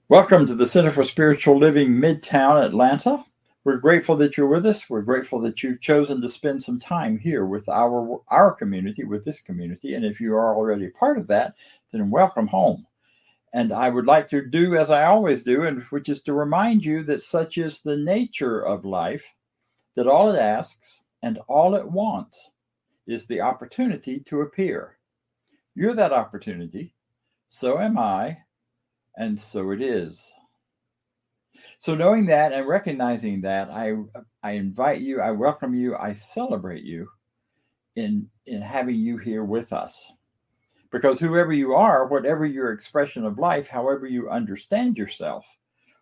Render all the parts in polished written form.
Welcome to the Center for Spiritual Living, Midtown Atlanta. We're grateful that you're with us. We're grateful that you've chosen to spend some time here with our community, with this community. And if you are already a part of that, then welcome home. And I would like to do as I always do, and which is to remind you that such is the nature of life, that all it asks and all it wants is the opportunity to appear. You're that opportunity. So am I. And so it is. So knowing that and recognizing that, I invite you, I welcome you, I celebrate you in having you here with us. Because whoever you are, whatever your expression of life, however you understand yourself,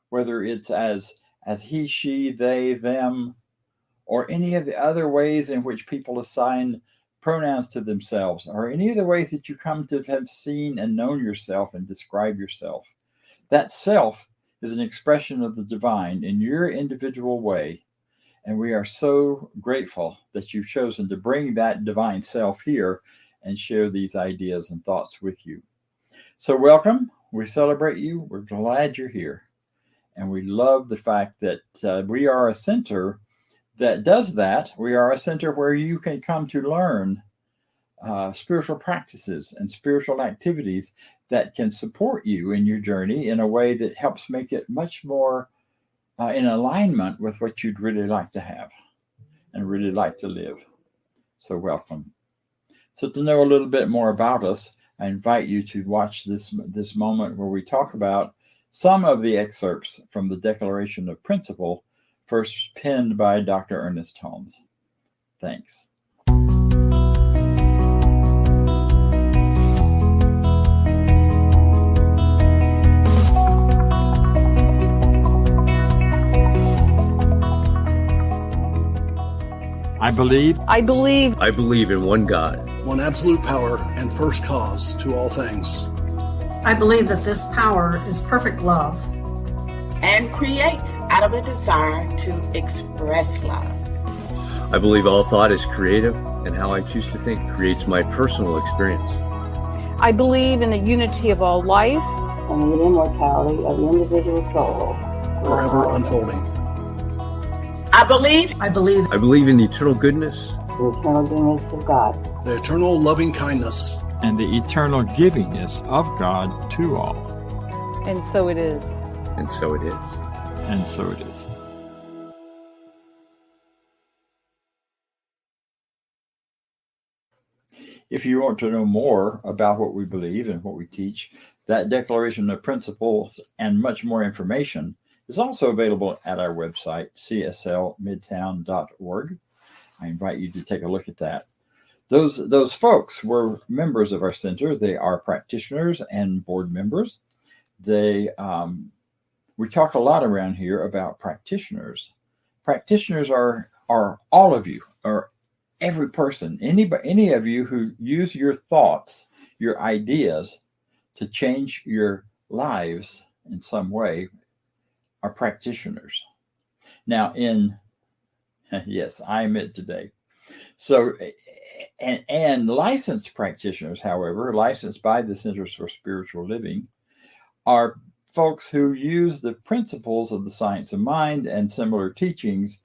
whether it's as he, she, they, them, or any of the other ways in which people assign pronouns to themselves, or any of the ways that you come to have seen and known yourself and describe yourself, that self is an expression of the divine in your individual way. And we are so grateful that you've chosen to bring that divine self here and share these ideas and thoughts with you. So welcome. We celebrate you. We're glad you're here. And we love the fact that we are a center that does that. We are a center where you can come to learn spiritual practices and spiritual activities that can support you in your journey in a way that helps make it much more in alignment with what you'd really like to have and really like to live. So welcome. So to know a little bit more about us, I invite you to watch this moment where we talk about some of the excerpts from the Declaration of Principle, first penned by Dr. Ernest Holmes. Thanks. I believe in one God, one absolute power and first cause to all things. I believe that this power is perfect love and creates out of a desire to express love. I believe all thought is creative, and how I choose to think creates my personal experience. I believe in the unity of all life and the immortality of the individual soul, forever unfolding. I believe in the eternal goodness, the eternal goodness of God, the eternal loving kindness, and the eternal givingness of God to all. And so it is. And so it is. And so it is. If you want to know more about what we believe and what we teach, that Declaration of Principles and much more information is also available at our website, cslmidtown.org. I invite you to take a look at that. Those folks were members of our center. They are practitioners and board members. We talk a lot around here about practitioners. Practitioners are all of you, or every person, any of you who use your thoughts, your ideas to change your lives in some way, are practitioners. Now, yes, I admit today. So, and licensed practitioners, however, licensed by the Centers for Spiritual Living, are folks who use the principles of the science of mind and similar teachings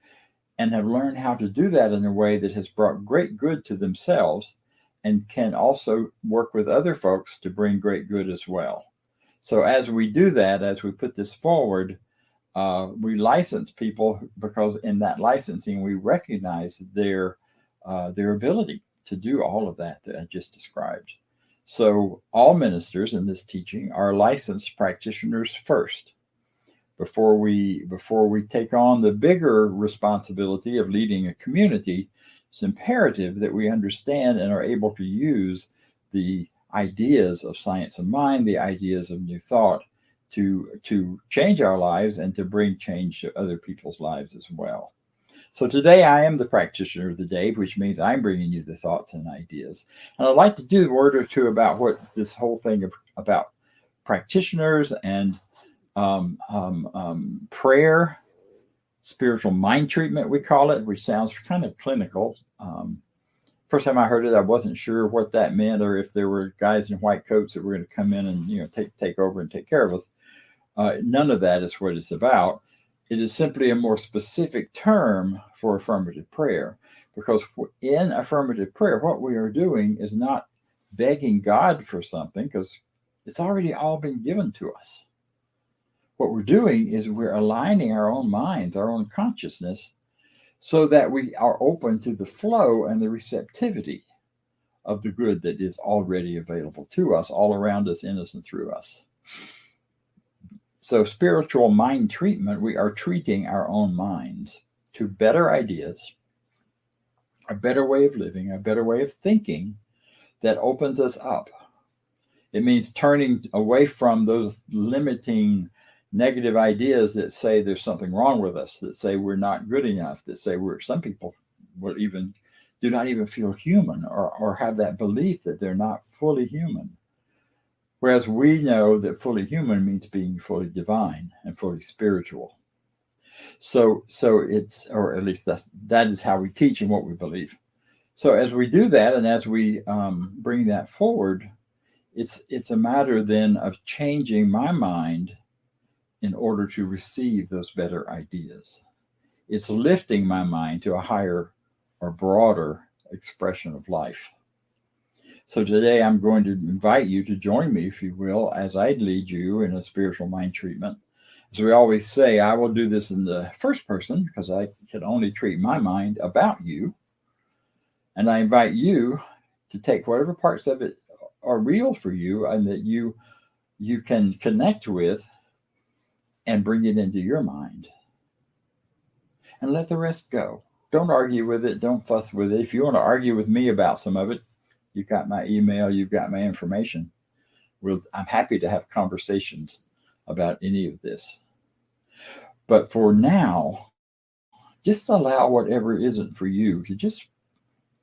and have learned how to do that in a way that has brought great good to themselves and can also work with other folks to bring great good as well. So as we do that, as we put this forward, we license people because in that licensing, we recognize their ability to do all of that I just described. So all ministers in this teaching are licensed practitioners first. Before we take on the bigger responsibility of leading a community, it's imperative that we understand and are able to use the ideas of science of mind, the ideas of new thought, to change our lives and to bring change to other people's lives as well. So today I am the practitioner of the day, which means I'm bringing you the thoughts and ideas. And I'd like to do a word or two about what this whole thing about practitioners and prayer, spiritual mind treatment, we call it, which sounds kind of clinical. First time I heard it, I wasn't sure what that meant, or if there were guys in white coats that were going to come in and take over and take care of us. None of that is what it's about. It is simply a more specific term for affirmative prayer, because in affirmative prayer, what we are doing is not begging God for something, because it's already all been given to us. What we're doing is we're aligning our own minds, our own consciousness, so that we are open to the flow and the receptivity of the good that is already available to us, all around us, in us, and through us. So spiritual mind treatment, we are treating our own minds to better ideas, a better way of living, a better way of thinking that opens us up. It means turning away from those limiting negative ideas that say there's something wrong with us, that say we're not good enough, that say some people will even do not even feel human, or have that belief that they're not fully human. Whereas we know that fully human means being fully divine and fully spiritual. So it's, or at least that is how we teach and what we believe. So as we do that, and as we bring that forward, it's a matter then of changing my mind in order to receive those better ideas. It's lifting my mind to a higher or broader expression of life. So today I'm going to invite you to join me, if you will, as I lead you in a spiritual mind treatment. As we always say, I will do this in the first person because I can only treat my mind about you. And I invite you to take whatever parts of it are real for you and that you can connect with and bring it into your mind. And let the rest go. Don't argue with it. Don't fuss with it. If you want to argue with me about some of it, you've got my email, you've got my information. I'm happy to have conversations about any of this. But for now, just allow whatever isn't for you to just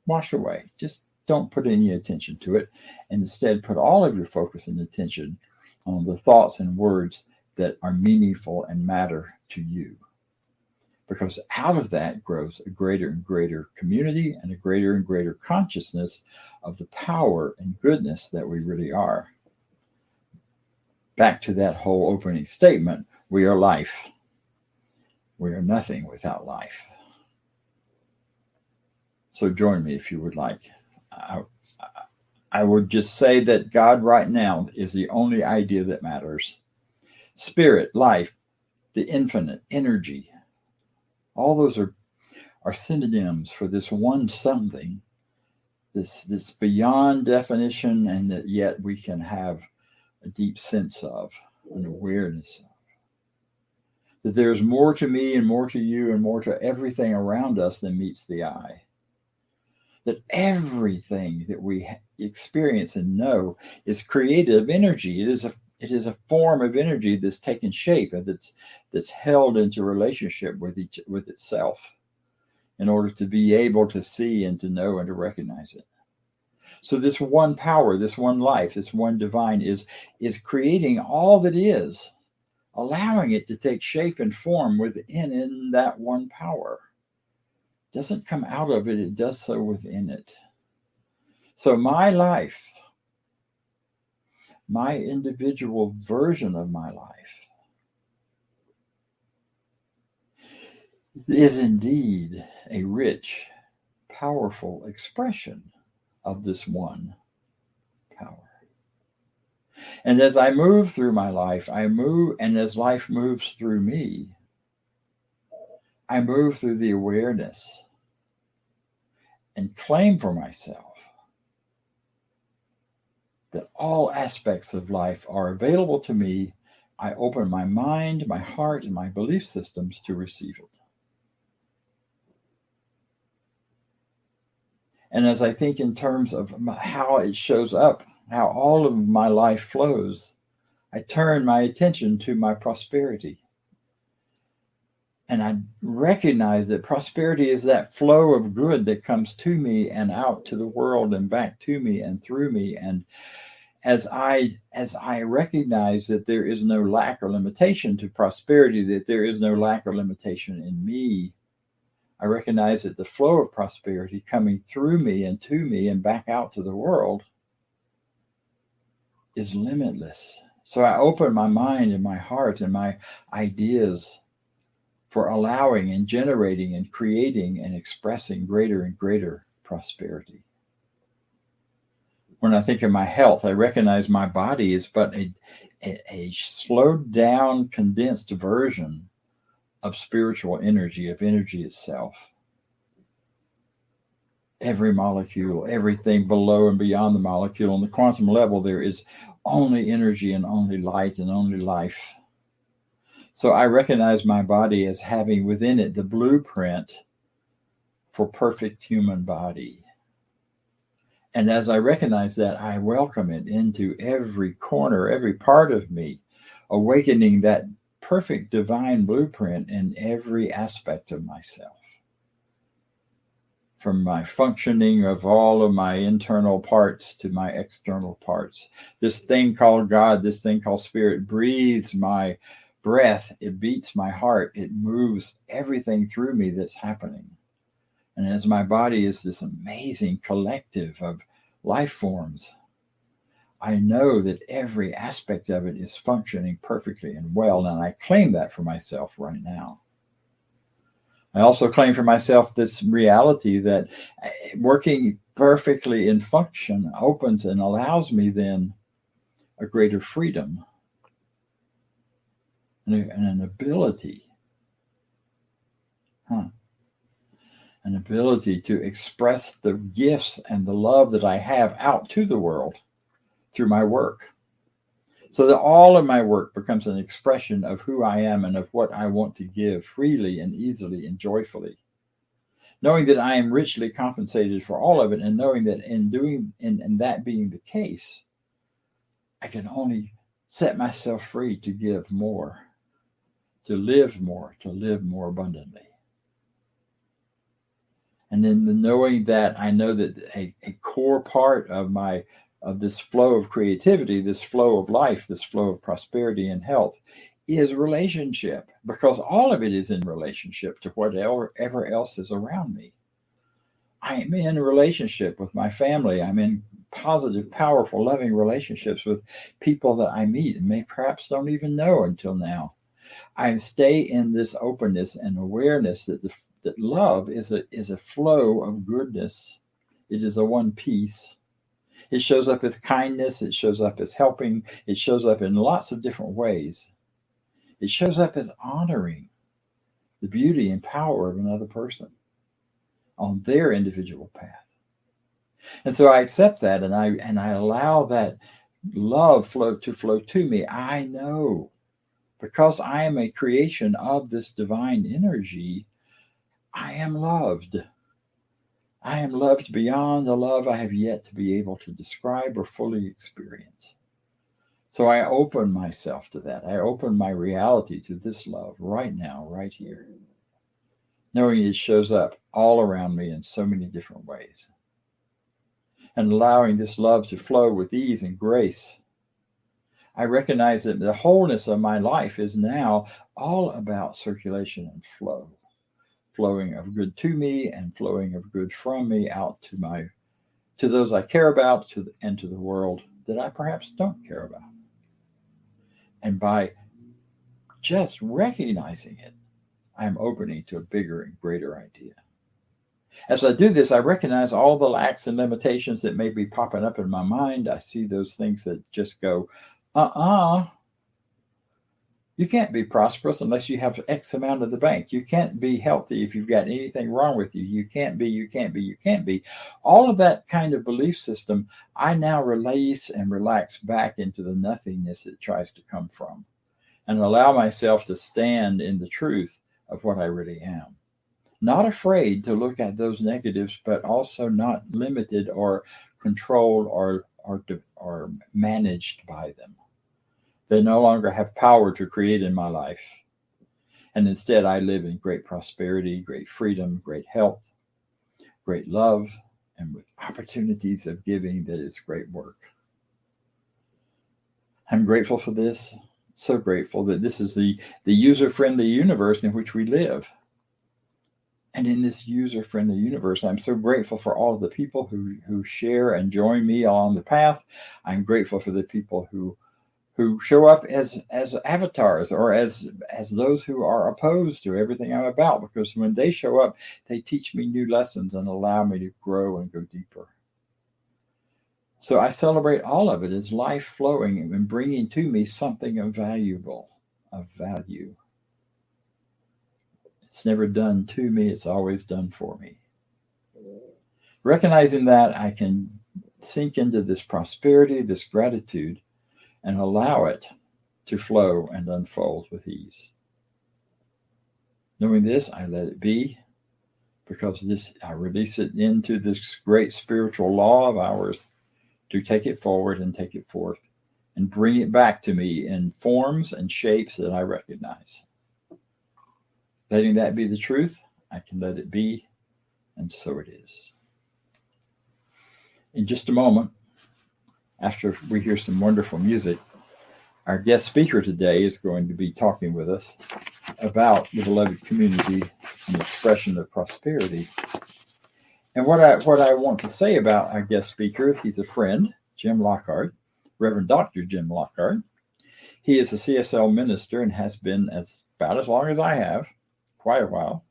wash away. Just don't put any attention to it. And instead, put all of your focus and attention on the thoughts and words that are meaningful and matter to you. Because out of that grows a greater and greater community and a greater and greater consciousness of the power and goodness that we really are. Back to that whole opening statement, we are life. We are nothing without life. So join me if you would like. I would just say that God right now is the only idea that matters. Spirit, life, the infinite, energy, all those are synonyms for this one something, this beyond definition, and that yet we can have a deep sense of, an awareness of. That there's more to me and more to you and more to everything around us than meets the eye. That everything that we experience and know is creative energy. It is a form of energy that's taken shape and that's held into relationship with itself in order to be able to see and to know and to recognize it. So this one power, this one life, this one divine is creating all that is, allowing it to take shape and form within that one power. It doesn't come out of it, it does so within it. So my life, my individual version of my life, is indeed a rich, powerful expression of this one power. And as I move through my life, and as life moves through me, I move through the awareness and claim for myself that all aspects of life are available to me. I open my mind, my heart, and my belief systems to receive it. And as I think in terms of how it shows up, how all of my life flows, I turn my attention to my prosperity. And I recognize that prosperity is that flow of good that comes to me and out to the world and back to me and through me. And as I recognize that there is no lack or limitation to prosperity, that there is no lack or limitation in me, I recognize that the flow of prosperity coming through me and to me and back out to the world is limitless, So I open my mind and my heart and my ideas for allowing and generating and creating and expressing greater and greater prosperity. When I think of my health, I recognize my body is but a slowed down, condensed version of spiritual energy, of energy itself. Every molecule, everything below and beyond the molecule, on the quantum level, there is only energy and only light and only life. So I recognize my body as having within it the blueprint for perfect human body. And as I recognize that, I welcome it into every corner, every part of me, awakening that perfect divine blueprint in every aspect of myself. From my functioning of all of my internal parts to my external parts. This thing called God, this thing called spirit, breathes my breath. It beats my heart. It moves everything through me that's happening. And as my body is this amazing collective of life forms, I know that every aspect of it is functioning perfectly and well, and I claim that for myself right now. I also claim for myself this reality that working perfectly in function opens and allows me then a greater freedom and an ability, an ability to express the gifts and the love that I have out to the world through my work. So that all of my work becomes an expression of who I am and of what I want to give freely and easily and joyfully. Knowing that I am richly compensated for all of it, and knowing that in that being the case, I can only set myself free to give more, to live more abundantly. And in the knowing that, I know that a core part of this flow of creativity, this flow of life, this flow of prosperity and health is relationship, because all of it is in relationship to whatever else is around me. I am in a relationship with my family. I'm in positive, powerful, loving relationships with people that I meet and may perhaps don't even know until now. I stay in this openness and awareness that that love is a flow of goodness. It is a one piece. It shows up as kindness. It shows up as helping. It shows up in lots of different ways. It shows up as honoring the beauty and power of another person on their individual path. And so I accept that, and I allow that love flow to me. I know, because I am a creation of this divine energy, I am loved. I am loved beyond the love I have yet to be able to describe or fully experience. So I open myself to that. I open my reality to this love right now, right here, knowing it shows up all around me in so many different ways, and allowing this love to flow with ease and grace. I recognize that the wholeness of my life is now all about circulation and flow. Flowing of good to me and flowing of good from me out to those I care about, and to the world that I perhaps don't care about. And by just recognizing it, I'm opening to a bigger and greater idea. As I do this, I recognize all the lacks and limitations that may be popping up in my mind. I see those things that just go, you can't be prosperous unless you have X amount in the bank. You can't be healthy if you've got anything wrong with you. You can't be. All of that kind of belief system, I now release and relax back into the nothingness it tries to come from, and allow myself to stand in the truth of what I really am. Not afraid to look at those negatives, but also not limited or controlled or managed by them. They no longer have power to create in my life. And instead, I live in great prosperity, great freedom, great health, great love, and with opportunities of giving that is great work. I'm grateful for this. So grateful that this is the user-friendly universe in which we live. And in this user-friendly universe, I'm so grateful for all of the people who share and join me along the path. I'm grateful for the people who who show up as avatars or as those who are opposed to everything I'm about, because when they show up, they teach me new lessons and allow me to grow and go deeper. So I celebrate all of it as life flowing and bringing to me something of value. It's never done to me, it's always done for me. Recognizing that, I can sink into this prosperity, this gratitude, and allow it to flow and unfold with ease. Knowing this, I let it be, because I release it into this great spiritual law of ours to take it forward and take it forth and bring it back to me in forms and shapes that I recognize. Letting that be the truth, I can let it be, and so it is. In just a moment, after we hear some wonderful music, our guest speaker today is going to be talking with us about the beloved community and expression of prosperity. And what I want to say about our guest speaker, he's a friend, Jim Lockard, Reverend Dr. Jim Lockard. He is a CSL minister and has been about as long as I have, quite a while.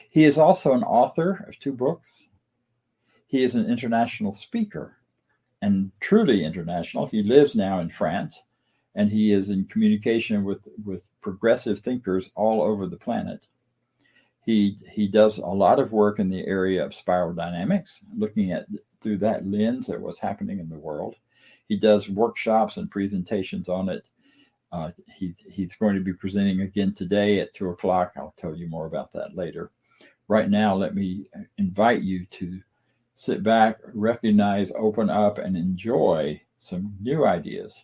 He is also an author of 2 books. He is an international speaker, and truly international. He lives now in France, and he is in communication with progressive thinkers all over the planet. He does a lot of work in the area of spiral dynamics, looking at through that lens at what's happening in the world. He does workshops and presentations on it. He's going to be presenting again today at 2:00. I'll tell you more about that later. Right now, let me invite you to sit back, recognize, open up, and enjoy some new ideas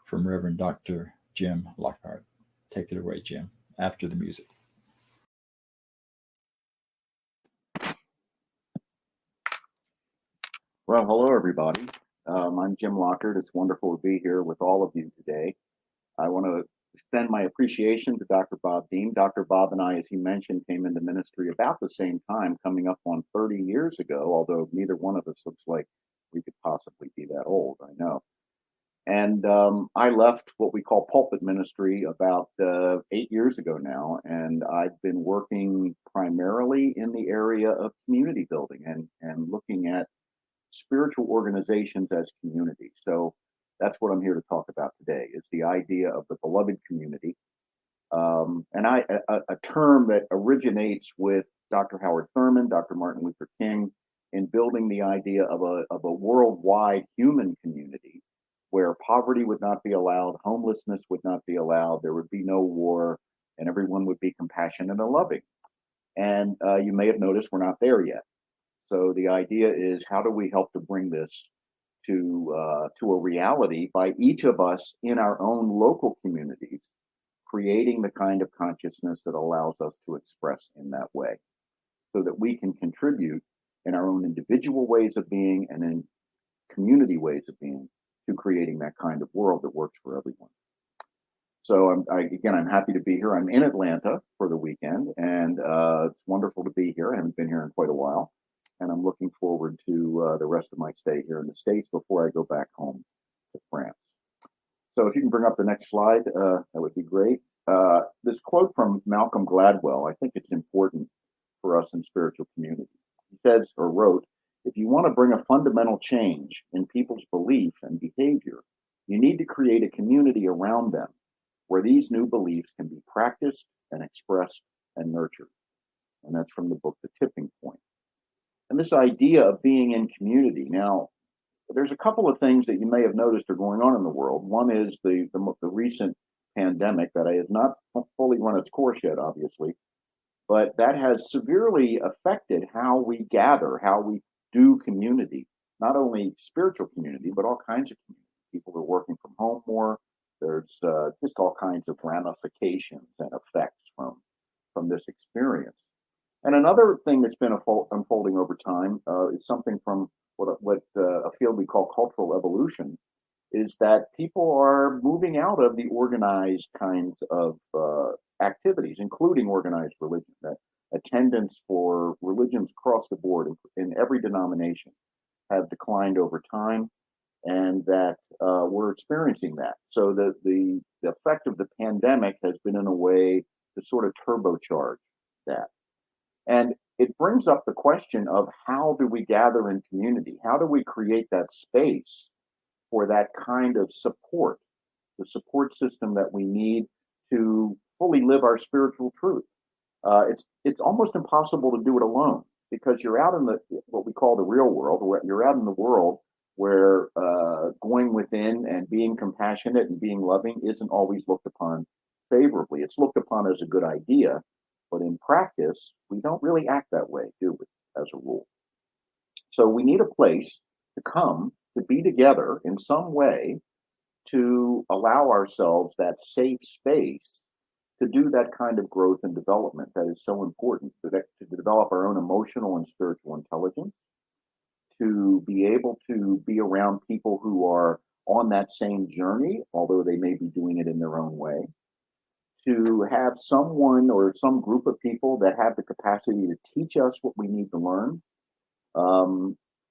from Reverend Dr. Jim Lockard. Take it away, Jim, after the music. Well, hello, everybody. I'm Jim Lockard. It's wonderful to be here with all of you today. I want to extend my appreciation to Dr. Bob Dean. Dr. Bob and I, as he mentioned, came into ministry about the same time, coming up on 30 years ago, although neither one of us looks like we could possibly be that old, I know. And I left what we call pulpit ministry about 8 years ago now, and I've been working primarily in the area of community building and looking at spiritual organizations as community. So that's what I'm here to talk about today, is the idea of the beloved community. And a term that originates with Dr. Howard Thurman, Dr. Martin Luther King, in building the idea of a worldwide human community where poverty would not be allowed, homelessness would not be allowed, there would be no war, and everyone would be compassionate and loving. And you may have noticed we're not there yet. So the idea is, how do we help to bring this to a reality by each of us in our own local communities, creating the kind of consciousness that allows us to express in that way, so that we can contribute in our own individual ways of being and in community ways of being to creating that kind of world that works for everyone. So I'm happy to be here. I'm in Atlanta for the weekend, and it's wonderful to be here. I haven't been here in quite a while. And I'm looking forward to the rest of my stay here in the States before I go back home to France. So if you can bring up the next slide, that would be great. This quote from Malcolm Gladwell, I think it's important for us in spiritual community. He says, or wrote, if you want to bring a fundamental change in people's belief and behavior, you need to create a community around them where these new beliefs can be practiced and expressed and nurtured. And that's from the book, The Tipping Point. And this idea of being in community. Now, there's a couple of things that you may have noticed are going on in the world. One is the recent pandemic that has not fully run its course yet, obviously, but that has severely affected how we gather, how we do community, not only spiritual community, but all kinds of community. People are working from home more. There's just all kinds of ramifications and effects from this experience. And another thing that's been unfolding over time is something from what a field we call cultural evolution, is that people are moving out of the organized kinds of activities, including organized religion. That attendance for religions across the board in every denomination have declined over time. and that we're experiencing that. So the effect of the pandemic has been in a way to sort of turbocharge that. And it brings up the question of how do we gather in community? How do we create that space for that kind of support, the support system that we need to fully live our spiritual truth? It's almost impossible to do it alone, because you're out in the what we call the real world. You're out in the world where going within and being compassionate and being loving isn't always looked upon favorably. It's looked upon as a good idea, but in practice, we don't really act that way, do we, as a rule? So we need a place to come, to be together in some way, to allow ourselves that safe space to do that kind of growth and development that is so important, to develop our own emotional and spiritual intelligence, to be able to be around people who are on that same journey, although they may be doing it in their own way, to have someone or some group of people that have the capacity to teach us what we need to learn,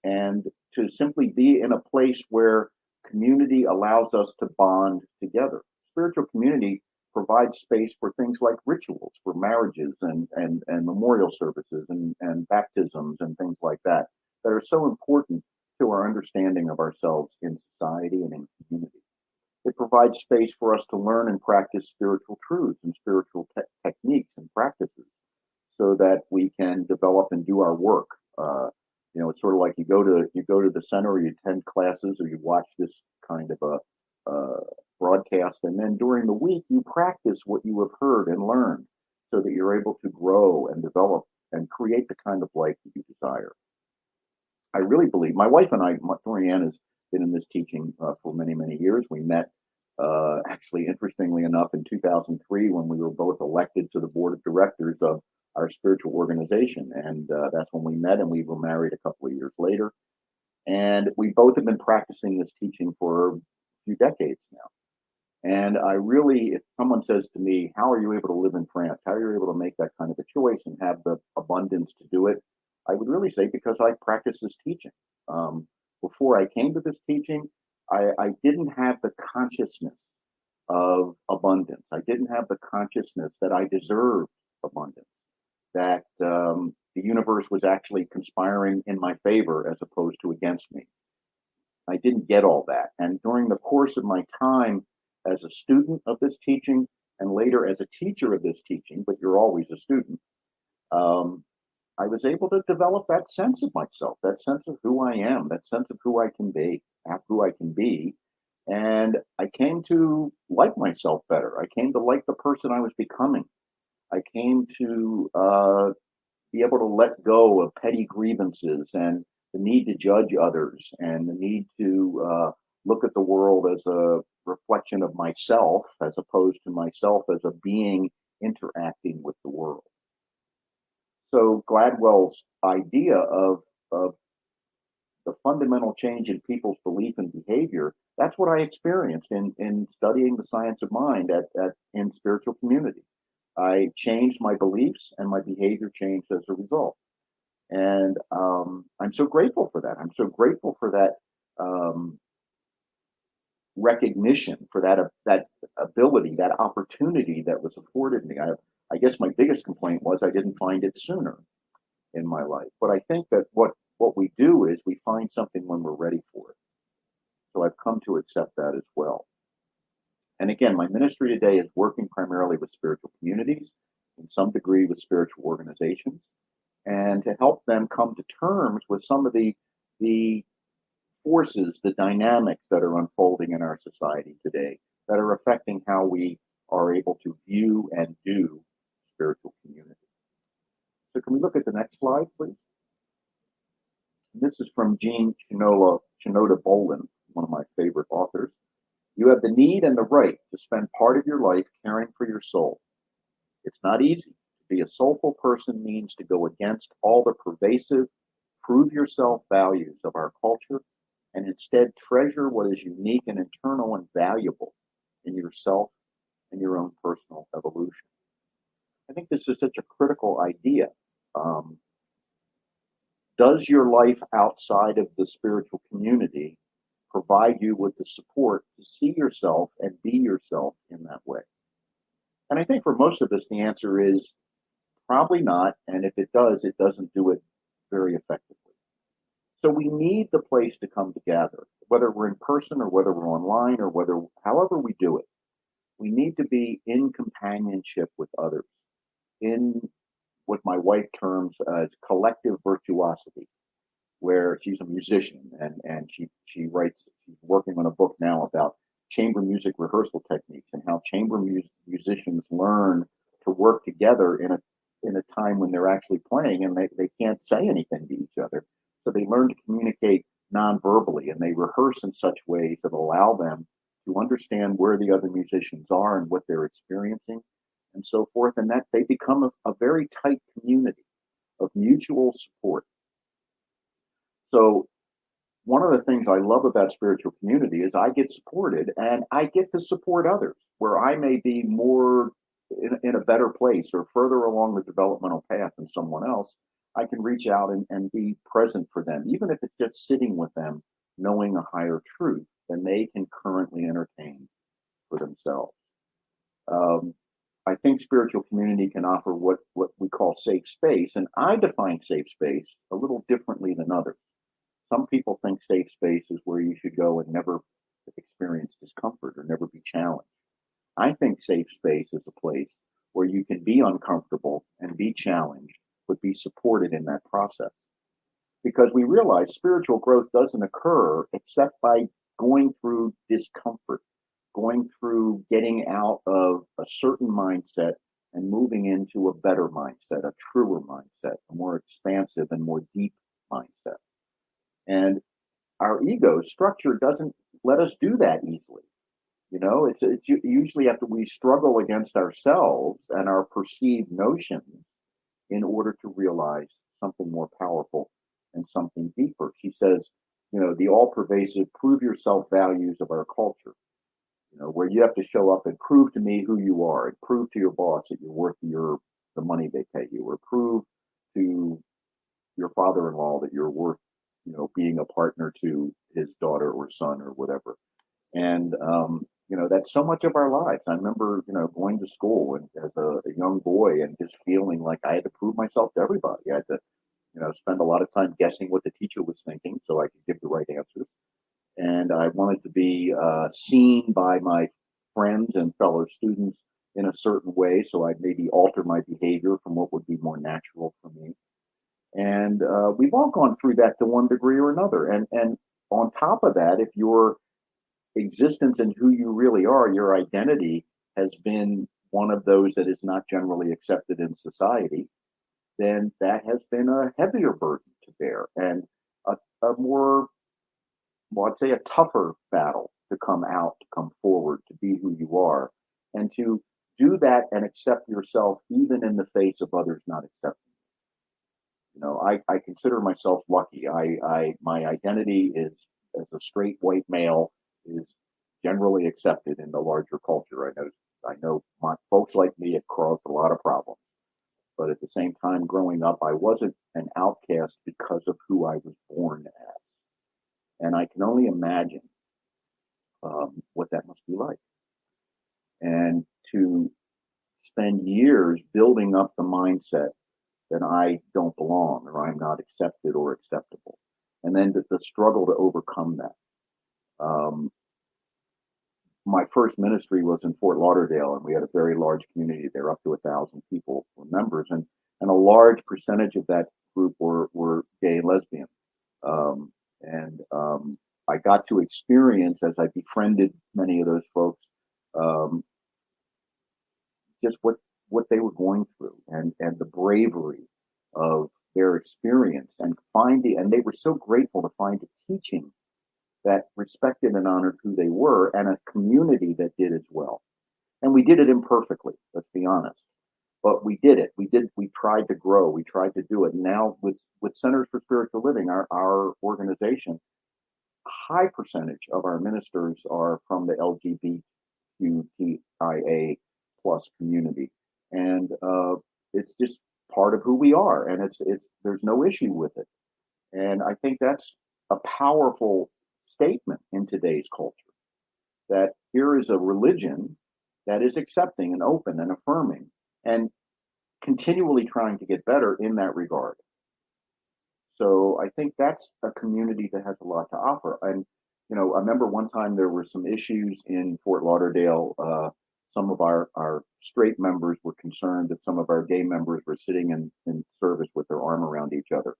and to simply be in a place where community allows us to bond together. Spiritual community provides space for things like rituals, for marriages and memorial services and baptisms and things like that are so important to our understanding of ourselves in society and in community. It provides space for us to learn and practice spiritual truths and spiritual techniques and practices so that we can develop and do our work. It's sort of like you go to the center, or you attend classes, or you watch this kind of a broadcast, and then during the week you practice what you have heard and learned so that you're able to grow and develop and create the kind of life that you desire. I really believe, my wife and I, Dorianne, has been in this teaching for many, many years. We met, actually, interestingly enough, in 2003 when we were both elected to the board of directors of our spiritual organization. And that's when we met, and we were married a couple of years later. And we both have been practicing this teaching for a few decades now. And I really, if someone says to me, how are you able to live in France? How are you able to make that kind of a choice and have the abundance to do it? I would really say because I practice this teaching. Before I came to this teaching, I didn't have the consciousness of abundance. I didn't have the consciousness that I deserved abundance, that the universe was actually conspiring in my favor as opposed to against me. I didn't get all that. And during the course of my time as a student of this teaching, and later as a teacher of this teaching, but you're always a student, I was able to develop that sense of myself, that sense of who I am, that sense of who I can be, and I came to like myself better. I came to like the person I was becoming. I came to be able to let go of petty grievances and the need to judge others and the need to look at the world as a reflection of myself as opposed to myself as a being interacting with the world. So Gladwell's idea of the fundamental change in people's belief and behavior, that's what I experienced in studying the science of mind in spiritual community. I changed my beliefs and my behavior changed as a result. And I'm so grateful for that. I'm so grateful for that recognition, for that ability, that opportunity that was afforded me. I guess my biggest complaint was I didn't find it sooner in my life. But I think that what we do is we find something when we're ready for it. So I've come to accept that as well. And again, my ministry today is working primarily with spiritual communities, in some degree with spiritual organizations, and to help them come to terms with some of the forces, the dynamics that are unfolding in our society today that are affecting how we are able to view and do spiritual community. So can we look at the next slide, please? This is from Jean Shinoda Bolen, one of my favorite authors. You have the need and the right to spend part of your life caring for your soul. It's not easy. To be a soulful person means to go against all the pervasive, prove yourself values of our culture and instead treasure what is unique and internal and valuable in yourself and your own personal evolution. I think this is such a critical idea. Does your life outside of the spiritual community provide you with the support to see yourself and be yourself in that way? And I think for most of us, the answer is probably not. And if it does, it doesn't do it very effectively. So we need the place to come together, whether we're in person or whether we're online or however we do it. We need to be in companionship with others, in what my wife terms as collective virtuosity, where she's a musician and she's working on a book now about chamber music rehearsal techniques and how chamber musicians learn to work together in a time when they're actually playing and they can't say anything to each other. So they learn to communicate non-verbally, and they rehearse in such ways that allow them to understand where the other musicians are and what they're experiencing and so forth. And that they become a very tight community of mutual support. So one of the things I love about spiritual community is I get supported and I get to support others where I may be more in a better place or further along the developmental path than someone else. I can reach out and be present for them, even if it's just sitting with them, knowing a higher truth than they can currently entertain for themselves. I think spiritual community can offer what we call safe space, and I define safe space a little differently than others. Some people think safe space is where you should go and never experience discomfort or never be challenged. I think safe space is a place where you can be uncomfortable and be challenged, but be supported in that process. Because we realize spiritual growth doesn't occur except by going through discomfort, going through getting out of a certain mindset and moving into a better mindset, a truer mindset, a more expansive and more deep mindset. And our ego structure doesn't let us do that easily. You know, it's usually after we struggle against ourselves and our perceived notions in order to realize something more powerful and something deeper. She says, you know, the all-pervasive prove yourself values of our culture, you know, where you have to show up and prove to me who you are and prove to your boss that you're worth the money they pay you, or prove to your father-in-law that you're worth, you know, being a partner to his daughter or son or whatever. And, you know, that's so much of our lives. I remember, you know, going to school and as a young boy and just feeling like I had to prove myself to everybody. I had to, you know, spend a lot of time guessing what the teacher was thinking so I could give the right answers. And I wanted to be seen by my friends and fellow students in a certain way, so I'd maybe alter my behavior from what would be more natural for me. And we've all gone through that to one degree or another. And on top of that, if your existence and who you really are, your identity has been one of those that is not generally accepted in society, then that has been a heavier burden to bear and a more, well, I'd say a tougher battle to come out, to come forward, to be who you are, and to do that and accept yourself even in the face of others not accepting you. You know, I consider myself lucky. My identity is as a straight white male is generally accepted in the larger culture. I know my folks like me have caused a lot of problems, but at the same time, growing up, I wasn't an outcast because of who I was born as, and I can only imagine what that must be like, and to spend years building up the mindset that I don't belong or I'm not accepted or acceptable, and then the struggle to overcome that. My first ministry was in Fort Lauderdale, and we had a very large community there, up to 1,000 people were members, and a large percentage of that group were gay and lesbian. I got to experience, as I befriended many of those folks, just what they were going through and the bravery of their experience, and they were so grateful to find a teaching that respected and honored who they were, and a community that did as well. And we did it imperfectly, let's be honest. But we did it. We tried to grow. We tried to do it. Now with Centers for Spiritual Living, our organization, a high percentage of our ministers are from the LGBTQIA plus community. And it's just part of who we are. And it's there's no issue with it. And I think that's a powerful statement in today's culture that here is a religion that is accepting and open and affirming and continually trying to get better in that regard. So I think that's a community that has a lot to offer. And, I remember one time there were some issues in Fort Lauderdale. Some of our straight members were concerned that some of our gay members were sitting in service with their arm around each other.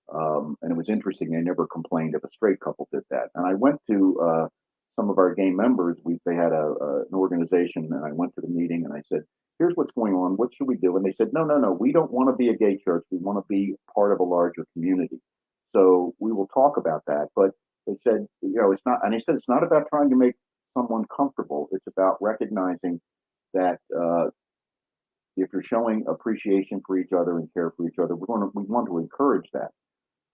And it was interesting. They never complained if a straight couple did that. And I went to some of our gay members. They had an organization, and I went to the meeting and I said, here's what's going on. What should we do? And they said, no. We don't want to be a gay church. We want to be part of a larger community. So we will talk about that. But they said, it's not. And he said, it's not about trying to make someone comfortable. It's about recognizing that if you're showing appreciation for each other and care for each other, we want to encourage that.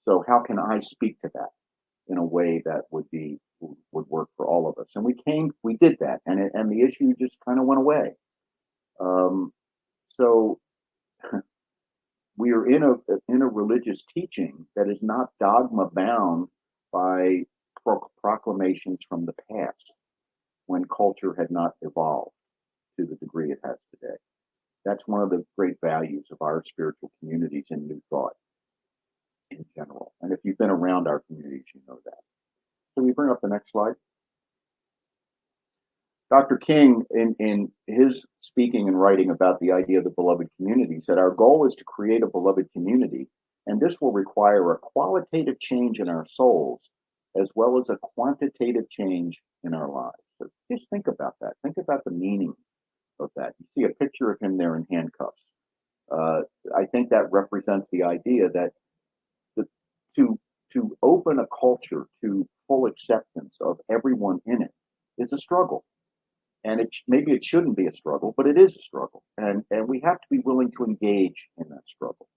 So how can I speak to that in a way that would work for all of us? And we did that, and the issue just kind of went away. So we are in a religious teaching that is not dogma bound by proclamations from the past, when culture had not evolved to the degree it has today. That's one of the great values of our spiritual communities in New Thought in general. And if you've been around our communities, you know that. So we bring up the next slide. Dr. King, in his speaking and writing about the idea of the beloved community, said, our goal is to create a beloved community, and this will require a qualitative change in our souls, as well as a quantitative change in our lives. So just think about that. Think about the meaning of that. You see a picture of him there in handcuffs. I think that represents the idea that to open a culture to full acceptance of everyone in it is a struggle. And maybe it shouldn't be a struggle, but it is a struggle. And we have to be willing to engage in that struggle.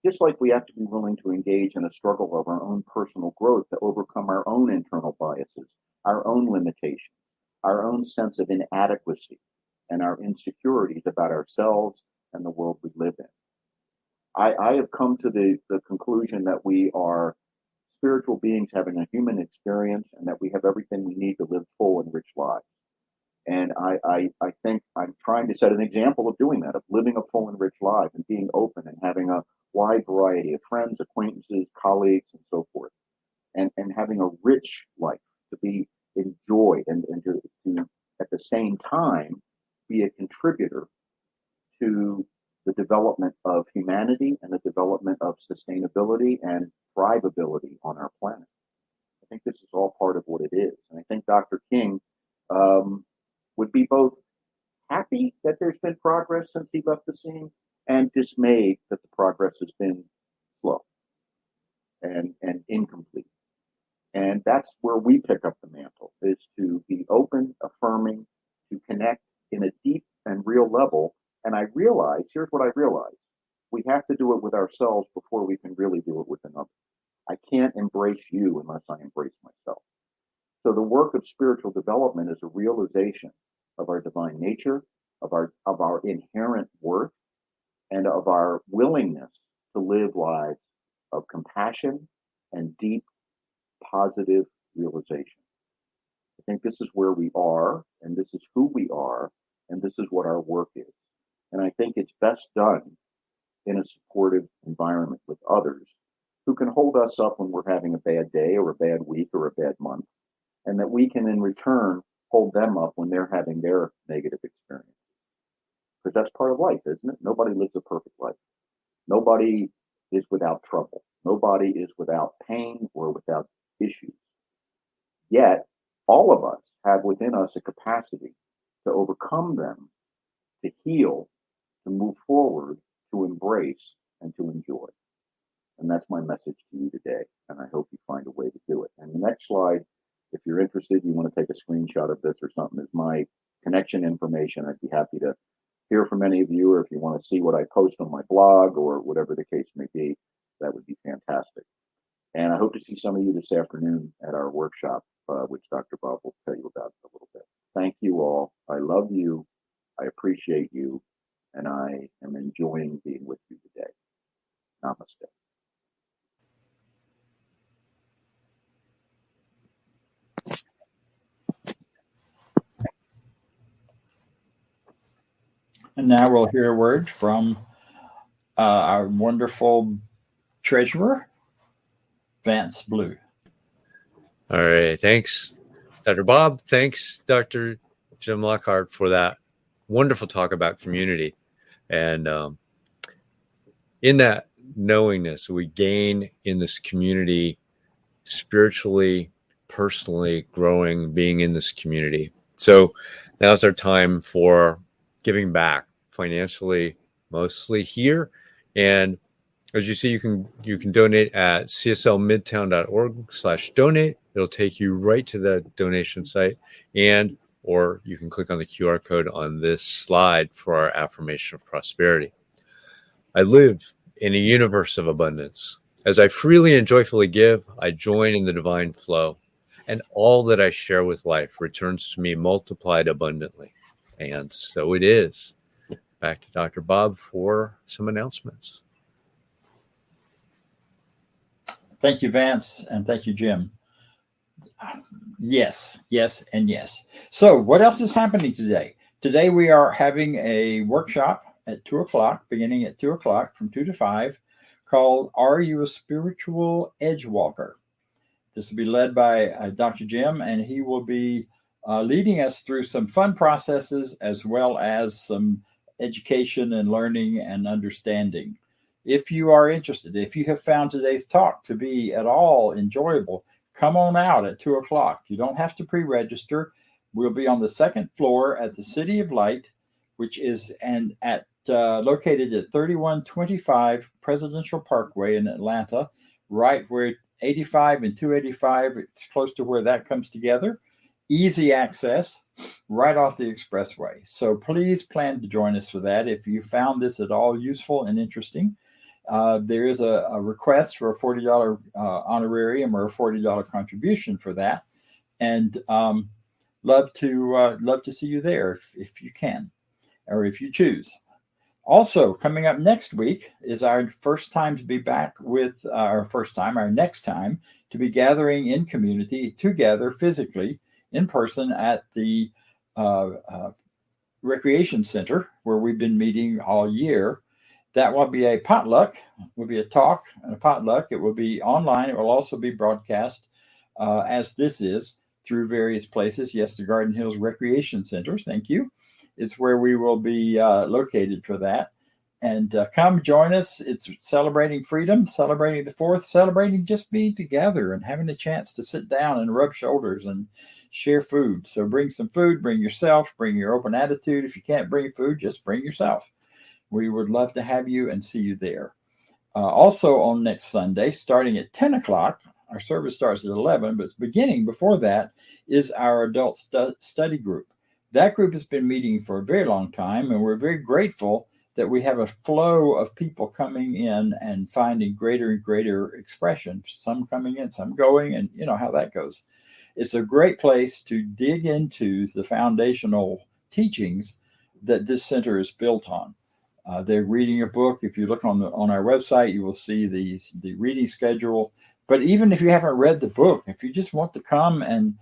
Just like we have to be willing to engage in a struggle of our own personal growth to overcome our own internal biases, our own limitations, our own sense of inadequacy, and our insecurities about ourselves and the world we live in. I have come to the conclusion that we are spiritual beings having a human experience, and that we have everything we need to live full and rich lives. And I think I'm trying to set an example of doing that, of living a full and rich life and being open and having a wide variety of friends, acquaintances, colleagues, and so forth, and having a rich life to be enjoyed and to at the same time be a contributor to the development of humanity and the development of sustainability and thrivability on our planet. I think this is all part of what it is. And I think Dr. King would be both happy that there's been progress since he left the scene and dismayed that the progress has been slow and incomplete. And that's where we pick up the mantle, is to be open, affirming, to connect in a deep and real level. And I realize, here's what I realize, we have to do it with ourselves before we can really do it with another. I can't embrace you unless I embrace myself. So the work of spiritual development is a realization of our divine nature, of our inherent worth, and of our willingness to live lives of compassion and deep, positive realization. I think this is where we are, and this is who we are, and this is what our work is. And I think it's best done in a supportive environment with others who can hold us up when we're having a bad day or a bad week or a bad month, and that we can in return hold them up when they're having their negative experience. Because that's part of life, isn't it? Nobody lives a perfect life. Nobody is without trouble. Nobody is without pain or without issues. Yet, all of us have within us a capacity to overcome them, to heal, to move forward, to embrace, and to enjoy. And that's my message to you today. And I hope you find a way to do it. And the next slide, if you're interested, you want to take a screenshot of this or something, is my connection information. I'd be happy to hear from any of you, or if you want to see what I post on my blog or whatever the case may be, that would be fantastic. And I hope to see some of you this afternoon at our workshop, which Dr. Bob will tell you about in a little bit. Thank you all. I love you. I appreciate you. And I am enjoying being with you today. Namaste. And now we'll hear a word from our wonderful treasurer, Vance Blue. All right. Thanks, Dr. Bob. Thanks, Dr. Jim Lockhard, for that wonderful talk about community. And in that knowingness we gain in this community, spiritually, personally growing, being in this community. So now's our time for giving back financially, mostly here. And as you see, you can donate at cslmidtown.org/donate. It'll take you right to the donation site, or you can click on the QR code on this slide for our affirmation of prosperity. I live in a universe of abundance. As I freely and joyfully give, I join in the divine flow, and all that I share with life returns to me multiplied abundantly. And so it is. Back to Dr. Bob for some announcements. Thank you, Vance, and thank you, Jim. Yes, yes, and yes. So what else is happening today? Today we are having a workshop at 2 o'clock, beginning at 2 o'clock from 2 to 5, called Are You a Spiritual Edge Walker? This will be led by Dr. Jim, and he will be leading us through some fun processes as well as some education and learning and understanding. If you are interested, if you have found today's talk to be at all enjoyable, come on out at 2 o'clock. You don't have to pre-register. We'll be on the second floor at the City of Light, which is located at 3125 Presidential Parkway in Atlanta, right where 85 and 285, it's close to where that comes together. Easy access right off the expressway. So please plan to join us for that. If you found this at all useful and interesting, there is a request for a $40 honorarium or a $40 contribution for that, and love to see you there if you can, or if you choose. Also, coming up next week is our next time to be gathering in community together physically in person at the recreation center where we've been meeting all year. That will be a potluck. It will be a talk and a potluck. It will be online. It will also be broadcast as this is through various places. Yes, the Garden Hills Recreation Center, thank you, is where we will be located for that. And come join us. It's celebrating freedom, celebrating the 4th, celebrating just being together and having a chance to sit down and rub shoulders and share food. So bring some food, bring yourself, bring your open attitude. If you can't bring food, just bring yourself. We would love to have you and see you there. Also on next Sunday, starting at 10 o'clock, our service starts at 11, but beginning before that is our adult study group. That group has been meeting for a very long time, and we're very grateful that we have a flow of people coming in and finding greater and greater expression, some coming in, some going, and you know how that goes. It's a great place to dig into the foundational teachings that this center is built on. They're reading a book. If you look on our website, you will see the reading schedule. But even if you haven't read the book, if you just want to come and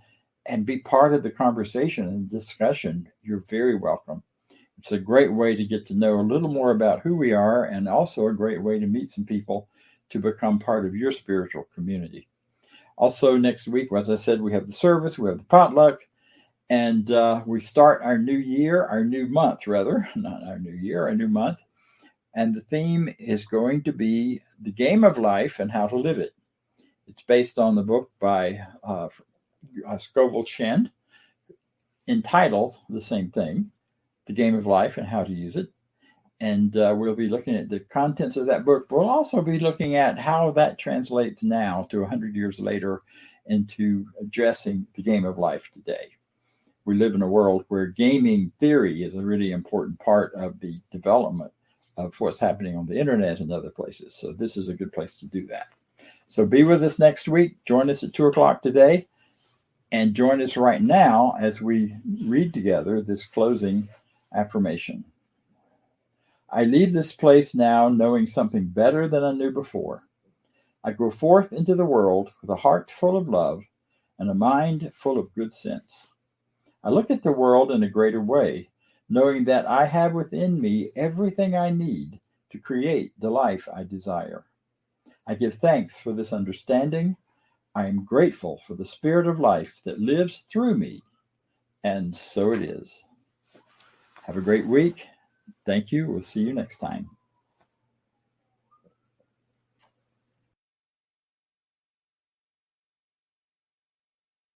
be part of the conversation and discussion, you're very welcome. It's a great way to get to know a little more about who we are, and also a great way to meet some people to become part of your spiritual community. Also next week, as I said, we have the service, we have the potluck, and we start our new month. And the theme is going to be the game of life and how to live it. It's based on the book by Scoville Chen, entitled the same thing, The Game of Life and How to Use It. And we'll be looking at the contents of that book. We'll also be looking at how that translates now to 100 years later into addressing the game of life today. We live in a world where gaming theory is a really important part of the development of what's happening on the internet and other places. So this is a good place to do that. So be with us next week. Join us at 2 o'clock today, and join us right now as we read together this closing affirmation. I leave this place now knowing something better than I knew before. I go forth into the world with a heart full of love and a mind full of good sense. I look at the world in a greater way, knowing that I have within me everything I need to create the life I desire. I give thanks for this understanding. I am grateful for the spirit of life that lives through me. And so it is. Have a great week. Thank you. We'll see you next time.